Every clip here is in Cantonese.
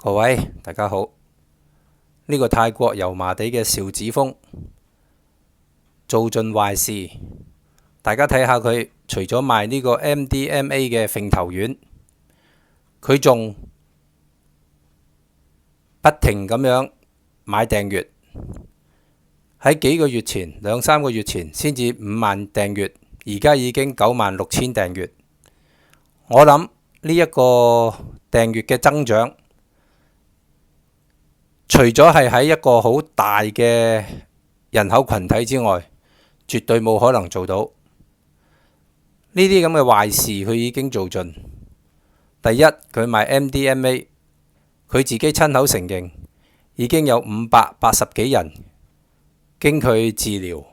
各位大家好，呢個泰國油麻地嘅邵子峰做盡壞事，大家睇下佢除咗賣呢個 MDMA 嘅揈頭丸，佢仲不停咁樣買訂閱，喺幾個月前2-3個月前先至5萬訂閱，而家已經96,000訂閱。我諗呢一個訂閱嘅增長，除咗係喺一個好大嘅人口群體之外，絕對冇可能做到呢啲咁嘅壞事。佢已經做盡。第一，佢賣 MDMA， 佢自己親口承認已經有580幾人經佢治療，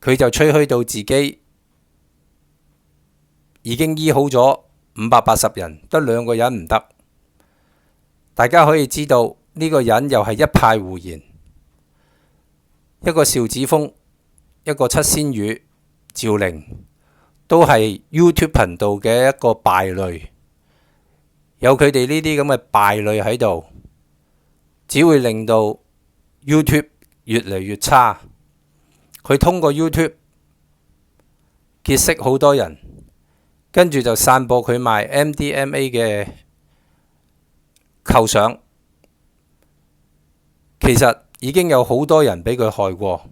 佢就吹噓到自己已經醫好咗580人，得2個人唔得。大家可以知道呢個人又係一派胡言，一個邵子峰，一個七仙魚趙玲，都係 YouTube 頻道嘅一個敗類。有佢哋呢啲咁嘅敗類喺度，只會令到 YouTube 越嚟越差。佢通過 YouTube 結識好多人，跟住就散播佢賣 MDMA 嘅構想。其實已經有好多人俾佢害過。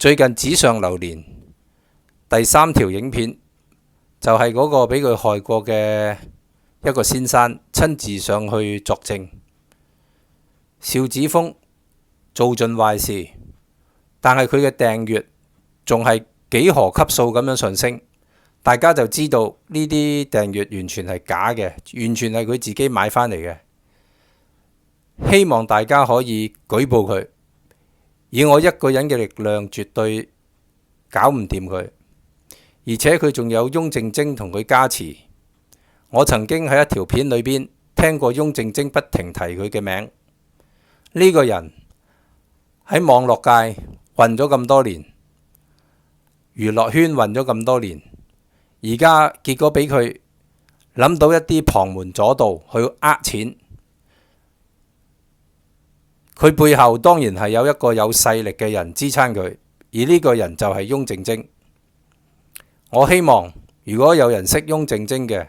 最近紙上流年第3條影片就係嗰個俾佢害過嘅一個先生親自上去作證。邵子峰做盡壞事，但係佢嘅訂閱仲係幾何級數咁樣上升，大家就知道呢啲訂閱完全係假嘅，完全係佢自己買返嚟嘅。希望大家可以舉報佢，以我一個人嘅力量絕對搞唔掂佢，而且佢仲有翁靜晶同佢加持。我曾經喺一條片裏邊聽過翁靜晶不停提佢嘅名。呢個人喺網絡界混咗咁多年，娛樂圈混咗咁多年，而家結果俾佢諗到一啲旁門左道去呃錢。佢背後當然係有一個有勢力嘅人支撐佢，而呢個人就係翁靜晶。我希望如果有人識翁靜晶嘅，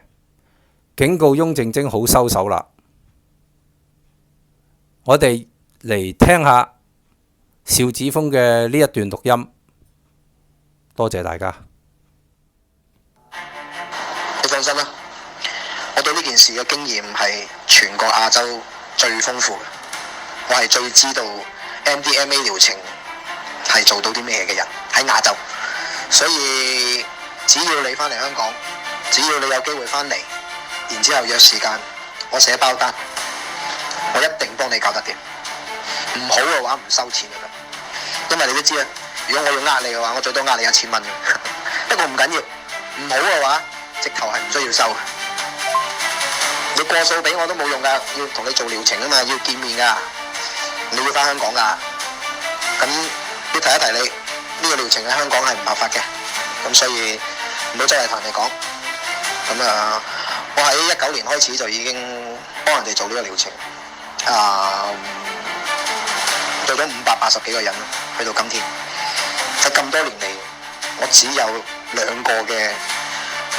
警告翁靜晶好收手啦。我哋嚟聽下邵子峰嘅呢一段錄音，多謝大家。你放心啦，我對呢件事嘅經驗係全個亞洲最豐富嘅。我係最知道 MDMA 療程係做到啲咩嘅人喺亞洲，所以只要你返嚟香港，只要你有機會返嚟，然之後約時間，我寫包單，我一定幫你搞得掂。唔好嘅話唔收錢就得，因為你都知啦，如果我要呃你嘅話，我最多呃你1000蚊嘅。不過唔緊要，唔好嘅話，直頭係唔需要收。你過數俾我都冇用㗎，要同你做療程啊嘛，要見面㗎。你要返香港㗎，咁要提一提你，呢個療程喺香港係唔合法嘅，咁所以唔好周圍同人哋講。咁我喺19年開始就已經幫人哋做呢個療程，做咗580幾個人，去到今天。喺咁多年嚟，我只有2個嘅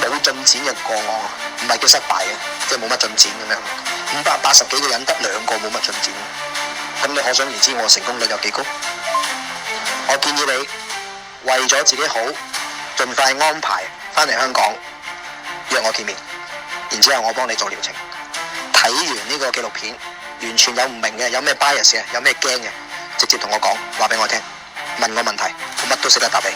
冇進展嘅個案，唔係叫失敗嘅，即係冇乜進展咁樣。580幾個人得2個冇乜進展。咁你可想而知我成功率有幾高？我建議你為咗自己好，盡快安排返嚟香港約我見面，然之後我幫你做療程。睇完呢個紀錄片，完全有唔明嘅，有咩 bias 嘅，有咩驚嘅，直接同我講，話俾我聽，問我問題，我乜都識得答你。